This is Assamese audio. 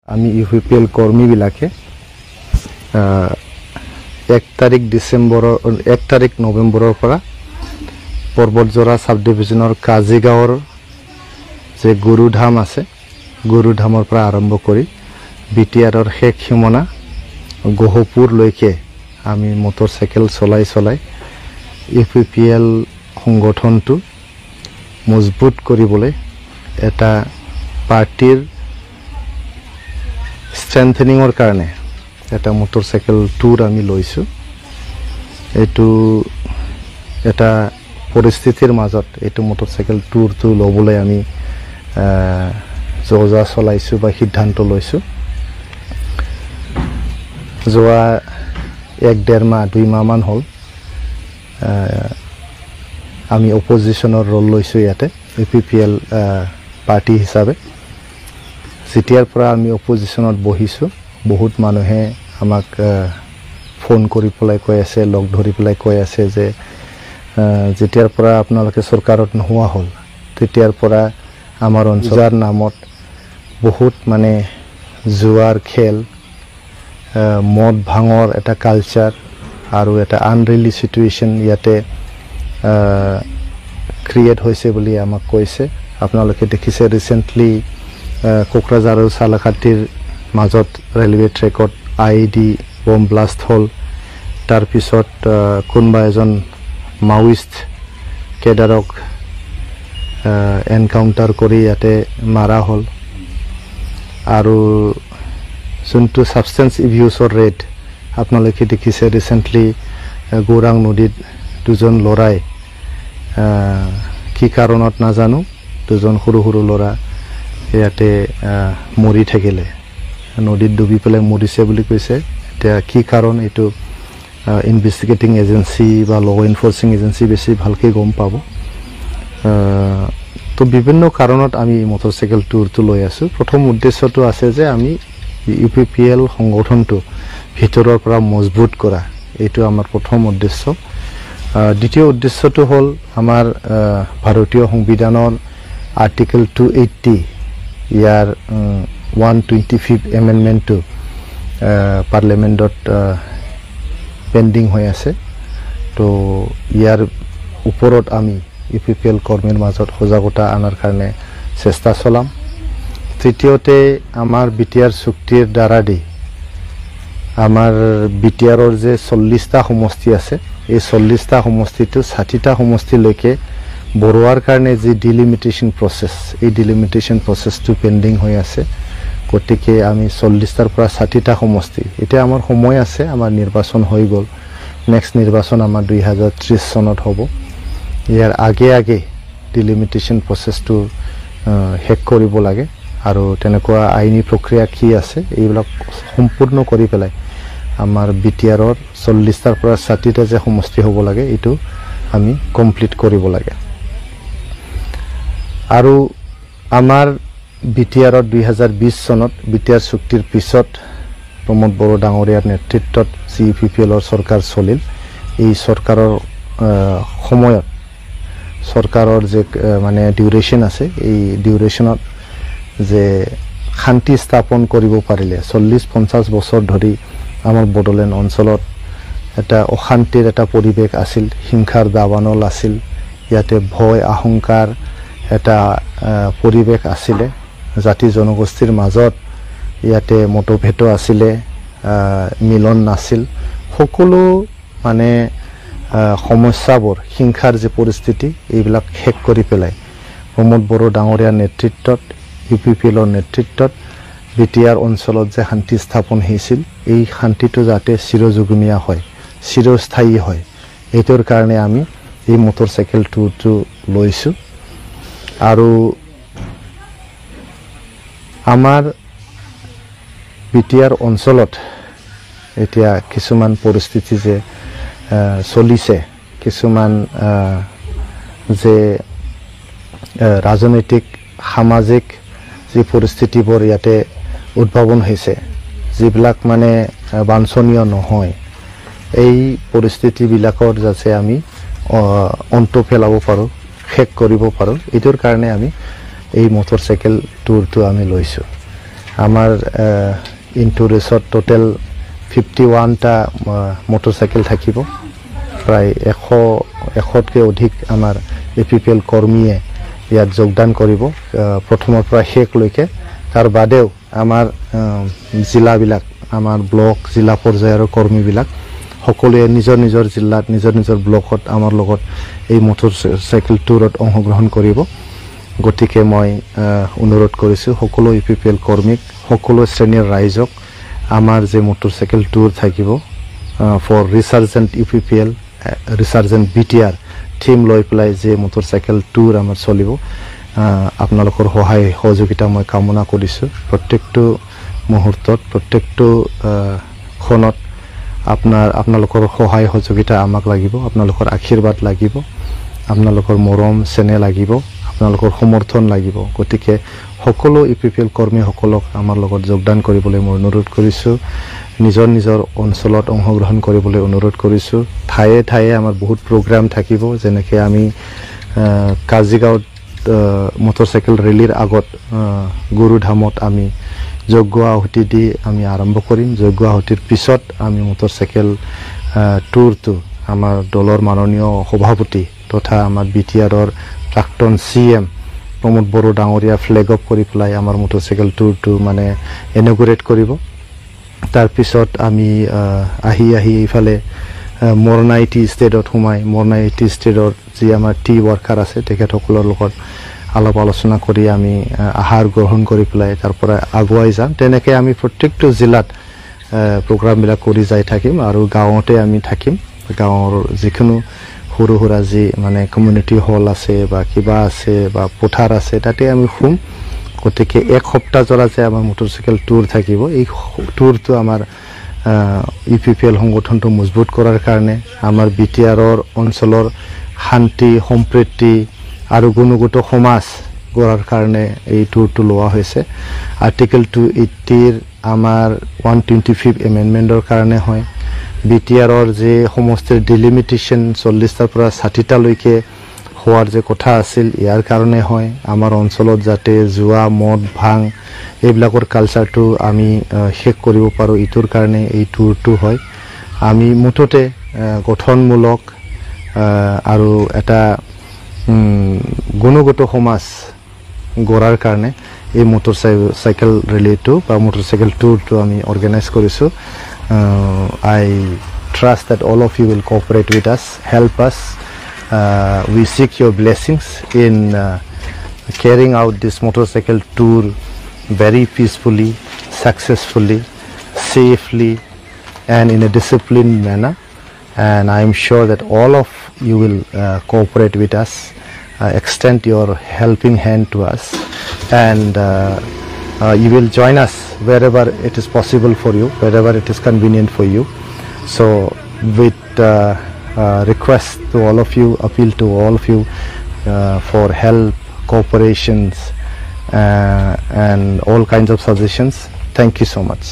আমি ইউপিপিএল কৰ্মীবিলাকে 1 তাৰিখ নৱেম্বৰৰ পৰা পৰ্বতজৰা সাব ডিভিজনৰ কাজিগাঁৱৰ যে গুৰুধাম আছে গুৰুধামৰ পৰা আৰম্ভ কৰি বিটিআৰৰ শেষ সীমনা গহপুৰলৈকে আমি মটৰচাইকেল চলাই ইউপিপিএল সংগঠনটো মজবুত কৰিবলৈ এটা পাৰ্টিৰ স্ট্ৰেংথেনিঙৰ কাৰণে এটা মটৰচাইকেল টুৰ আমি লৈছো এটো এটা পৰিস্থিতিৰ মাজত এটো মটৰচাইকেল টুৰটো লবলৈ আমি যোজা চলাইছো বা সিদ্ধান্ত লৈছো যোৱা 1.5 মাহ 2 মাহ মান হ'ল আমি অপজিশনৰ ৰোল লৈছো ইয়াতে ইউপিপিএল পাৰ্টি হিচাপে যেতিয়াৰ পৰা আমি অপজিশনত বহিছো বহুত মানুহে আমাক ফোন কৰি পেলাই কৈ আছে লগ ধৰি পেলাই কৈ আছে যে যেতিয়াৰ পৰা আপোনালোকে চৰকাৰত নোহোৱা হ'ল তেতিয়াৰ পৰা আমাৰ অঞ্চলৰ নামত বহুত মানে জুৱাৰ খেল মদ ভাঙৰ এটা কালচাৰ আৰু এটা আনৰিলি সিচুৱেশন ইয়াতে ক্ৰিয়েট হৈছে বুলি আমাক কৈছে আপোনালোকে দেখিছে ৰিসেন্টলি কোকৰাঝাৰ আৰু সালাখাটিৰ মাজত ৰেলৱে ট্ৰেকত আইডি বম ব্লাষ্ট হ'ল তাৰ পিছত কোনবা এজন মাওইষ্ট কেডাৰক এনকাউন্টাৰ কৰি ইয়াতে মাৰা হ'ল আৰু যোনটো সাবষ্টেন্স ইভিউজৰ ৰেট আপোনালোকে দেখিছে ৰিসেন্টলি গৌৰাং নদীত দুজন লৰাই কি কাৰণত নাজানো দুজন সৰু লৰা ইয়াতে মৰি থাকিলে নদীত ডুবি পেলাই মৰিছে বুলি কৈছে এতিয়া কি কাৰণ এটো ইনভেস্টিগেটিং এজেন্সি বা ল এনফোৰ্সিং এজেন্সি বেছি ভালকে গম পাব তো বিভিন্ন কাৰণত আমি মটৰচাইকেল টুৰটো লৈ আছো প্ৰথম উদ্দেশ্যটো আছে যে আমি ইউপিপিএল সংগঠনটো ভিতৰৰ পৰা মজবুত কৰা এটো আমাৰ প্ৰথম উদ্দেশ্য দ্বিতীয় উদ্দেশ্যটো হ'ল আমাৰ ভাৰতীয় সংবিধানৰ আৰ্টিকেল 280 ইয়াৰ 125th এমেন্ডমেন্টটো পাৰ্লিমেন্টত পেন্ডিং হৈ আছে তো ইয়াৰ ওপৰত আমি ইউপিপিএল কৰ্মীৰ মাজত সজাগতা আনাৰ কাৰণে চেষ্টা চলাম তৃতীয়তে আমাৰ বিটিআৰ চুক্তিৰ দ্বাৰা দি আমাৰ বিটিআৰৰ যে 40টা সমষ্টি আছে এই 40টা সমষ্টিটো 60টা সমষ্টিলৈকে বৰোৱাৰ কাৰণে যে ডিলিমিটেশন প্ৰসেস এই ডিলিমিটেশন প্ৰসেসটো পেন্ডিং হৈ আছে গতিকে আমি 40টাৰ পৰা 60টা সমষ্টি এটা আমাৰ সময় আছে আমাৰ নিৰ্বাচন হৈ গল নেক্সট নিৰ্বাচন আমাৰ 2030 চনত হ'ব ইয়াৰ আগে ডিলিমিটেশন প্ৰসেসটো হেক কৰিব লাগে আৰু তেনেকুৱা আইনী প্ৰক্ৰিয়া কি আছে এইবিলাক সম্পূৰ্ণ কৰি পেলাই আমাৰ বিটিআৰৰ 40টাৰ পৰা 60টা যে সমষ্টি হ'ব লাগে এটো আমি কমপ্লিট কৰিব লাগে আৰু আমাৰ বিটিআৰৰ 2020 চনত বিটিআৰ চুক্তিৰ পিছত প্ৰমোদ বড়ো ডাঙৰীয়াৰ নেতৃত্বত ইউপিপিএলৰ চৰকাৰ চলিল এই চৰকাৰৰ সময়ত চৰকাৰৰ যে মানে ডিউৰেশন আছে এই ডিউৰেশনত যে শান্তি স্থাপন কৰিব পাৰিলে 40-50 বছৰ ধৰি আমাৰ বড়োলেণ্ড অঞ্চলত এটা অশান্তিৰ এটা পৰিবেশ আছিল হিংসাৰ দাবানল আছিল ইয়াতে ভয় আহংকাৰ এটা পৰিবেশ আছিলে জাতি জনগোষ্ঠীৰ মাজত ইয়াতে মতভেদ আছিলে মিলন নাছিল সকলো মানে সমস্যাবোৰ হিংসাৰ যে পৰিস্থিতি এইবিলাক শেষ কৰি পেলাই প্ৰমোদ বড়ো ডাঙৰীয়াৰ নেতৃত্বত ইউপিপিএলৰ নেতৃত্বত বিটিআৰ অঞ্চলত যে শান্তি স্থাপন হৈছিল এই শান্তিটো যাতে চিৰযুগমীয়া হয় চিৰস্থায়ী হয় এইটোৰ কাৰণে আমি এই মটৰচাইকেল টুৰটো লৈছো আৰু আমাৰ বিটিআৰ অঞ্চলত এতিয়া কিছুমান পৰিস্থিতি যে চলিছে কিছুমান যে ৰাজনৈতিক সামাজিক যে পৰিস্থিতিবোৰ ইয়াতে উদ্ভাৱন হৈছে যিবিলাক মানে বাঞ্ছনীয় নহয় এই পৰিস্থিতিবিলাকৰ যাতে আমি অন্ত পেলাব পাৰো শেষ কৰিব পাৰো এটোৰ কাৰণে আমি এই মটৰচাইকেল টুৰটো আমি লৈছো আমাৰ ইনটু ৰেসত টোটেল 51টা মোটৰসাইকেল থাকিব প্ৰায় 100তকৈ অধিক আমাৰ APPL কৰ্মীয়ে ইয়াত যোগদান কৰিব প্ৰথমৰ পৰা শেষলৈকে তাৰ বাদেও আমাৰ জিলাবিলাক আমাৰ ব্লক জিলা পৰ্যায়ৰ কৰ্মীবিলাক সকলোৱে নিজৰ নিজৰ জিলাত নিজৰ নিজৰ ব্লকত আমাৰ লগত এই মোটৰসাইকেল টুৰত অংশগ্ৰহণ কৰিব গতিকে মই অনুৰোধ কৰিছোঁ সকলো APPL কৰ্মীক সকলো শ্ৰেণীৰ ৰাইজক আমাৰ যে মোটৰসাইকেল টুৰ থাকিব ফৰ ৰিসাৰ্জেন্ট UPPL ৰিসাৰ্জেন্ট BTR থিম লৈ পেলাই যে মোটৰসাইকেল টুৰ আমাৰ চলিব আপোনালোকৰ সহায় সহযোগিতা মই কামনা কৰিছোঁ প্ৰত্যেকটো মুহূৰ্তত প্ৰত্যেকটো ক্ষণত আপোনালোকৰ সহায় সহযোগিতা আমাক লাগিব আপোনালোকৰ আশীৰ্বাদ লাগিব আপোনালোকৰ মৰম চেনেহ লাগিব আপোনালোকৰ সমৰ্থন লাগিব গতিকে সকলো APPL কৰ্মীসকলক আমাৰ লগত যোগদান কৰিবলৈ মই অনুৰোধ কৰিছোঁ নিজৰ নিজৰ অঞ্চলত অংশগ্ৰহণ কৰিবলৈ অনুৰোধ কৰিছোঁ ঠায়ে ঠায়ে আমাৰ বহুত প্ৰগ্ৰাম থাকিব যেনেকৈ আমি কাজিগাঁৱত মোটৰসাইকেল ৰেলীৰ আগত গুৰুধামত আমি যজ্ঞ আহুতি দি আমি আৰম্ভ কৰিম যজ্ঞ আহুতিৰ পিছত আমি মোটৰসাইকেল টুৰটো আমাৰ দলৰ মাননীয় সভাপতি তথা আমাৰ BTRৰ প্ৰাক্তন CM প্ৰমোদ বড়ো ডাঙৰীয়া ফ্লেগ অফ কৰি পেলাই আমাৰ মোটৰসাইকেল টুৰটো মানে ইনঅগ্ৰেট কৰিব তাৰ পিছত আমি আহি ইফালে মৰনাইটি ষ্টেটত সোমাই মৰনাইটি ষ্টেটৰ যি আমাৰ টি ৱৰ্কাৰ আছে তেখেতসকলৰ লগত আলাপ আলোচনা কৰি আমি আহাৰ গ্ৰহণ কৰি পেলাই তাৰ পৰা আগুৱাই যাম তেনেকৈ আমি প্ৰত্যেকটো জিলাত প্ৰগ্ৰামবিলাক কৰি যাই থাকিম আৰু গাঁৱতে আমি থাকিম গাঁৱৰ যিকোনো সৰু সুৰা যি মানে কমিউনিটি হল আছে বা কিবা আছে বা পথাৰ আছে তাতে আমি শুম গতিকে এক সপ্তাহ জৰা যে আমাৰ মোটৰসাইকেল টুৰ থাকিব এই টুৰটো আমাৰ APPL সংগঠনটো মজবুত কৰাৰ কাৰণে আমাৰ BTRৰ অঞ্চলৰ শান্তি সম্প্ৰীতি আৰু গুণগত সমাজ গঢ়াৰ কাৰণে এই টুৰটো লোৱা হৈছে আৰ্টিকেল 280ৰ আমাৰ 125th এমেণ্ডমেণ্টৰ কাৰণে হয় BTRৰ যে সমষ্টিৰ ডিলিমিটেশ্যন 40টাৰ পৰা 60টালৈকে হোৱাৰ যে কথা আছিল ইয়াৰ কাৰণে হয় আমাৰ অঞ্চলত যাতে জুৱা মদ ভাং এইবিলাকৰ কালচাৰটো আমি শেষ কৰিব পাৰোঁ ইটোৰ কাৰণে এই টুৰটো হয় আমি মুঠতে গঠনমূলক আৰু এটা গুণগত সমাজ গঢ়াৰ কাৰণে এই মোটৰসাইকেল ৰেলীটো বা মোটৰসাইকেল টুৰটো আমি অৰ্গেনাইজ কৰিছোঁ I trust that all of you will cooperate with us help us we seek your blessings in carrying out this motorcycle tour very peacefully successfully safely and in a disciplined manner and I am sure that all of you will cooperate with us extend your helping hand to us and you will join us wherever it is possible for you wherever it is convenient for you so with request to all of you appeal to all of you for help cooperations and all kinds of suggestions thank you so much